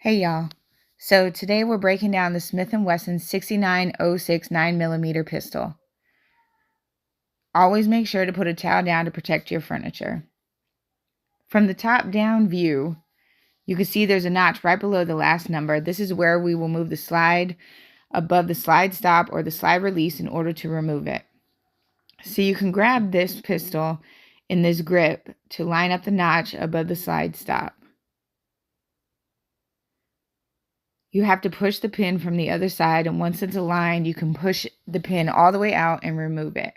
Hey y'all. So today we're breaking down the Smith and Wesson 6906 9mm pistol. Always make sure to put a towel down to protect your furniture. From the top down view, you can see there's a notch right below the last number. This is where we will move the slide above the slide stop or the slide release in order to remove it. So you can grab this pistol in this grip to line up the notch above the slide stop. You have to push the pin from the other side, and once it's aligned, you can push the pin all the way out and remove it.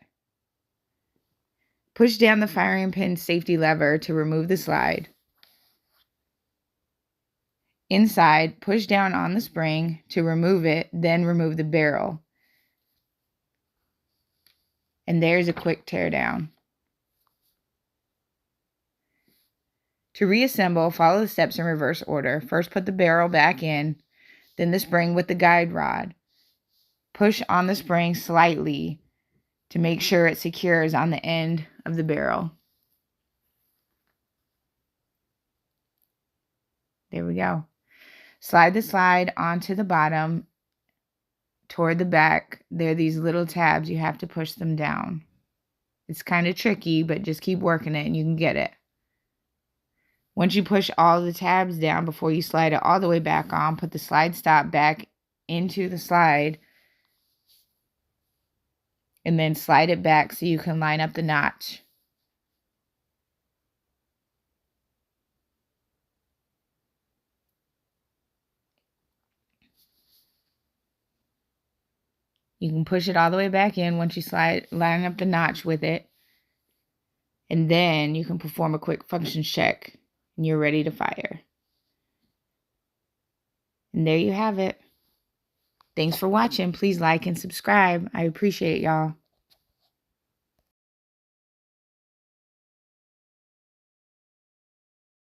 Push down the firing pin safety lever to remove the slide. Inside, push down on the spring to remove it, then remove the barrel. And there's a quick tear down. To reassemble, follow the steps in reverse order. First, put the barrel back in, then the spring with the guide rod. Push on the spring slightly to make sure it secures on the end of the barrel. There we go. Slide the slide onto the bottom toward the back. There are these little tabs. You have to push them down. It's kind of tricky, but just keep working it and you can get it. Once you push all the tabs down before you slide it all the way back on, put the slide stop back into the slide and then slide it back so you can line up the notch. You can push it all the way back in once you line up the notch with it. And then you can perform a quick function check and you're ready to fire. And there you have it. Thanks for watching. Please like and subscribe. I appreciate y'all.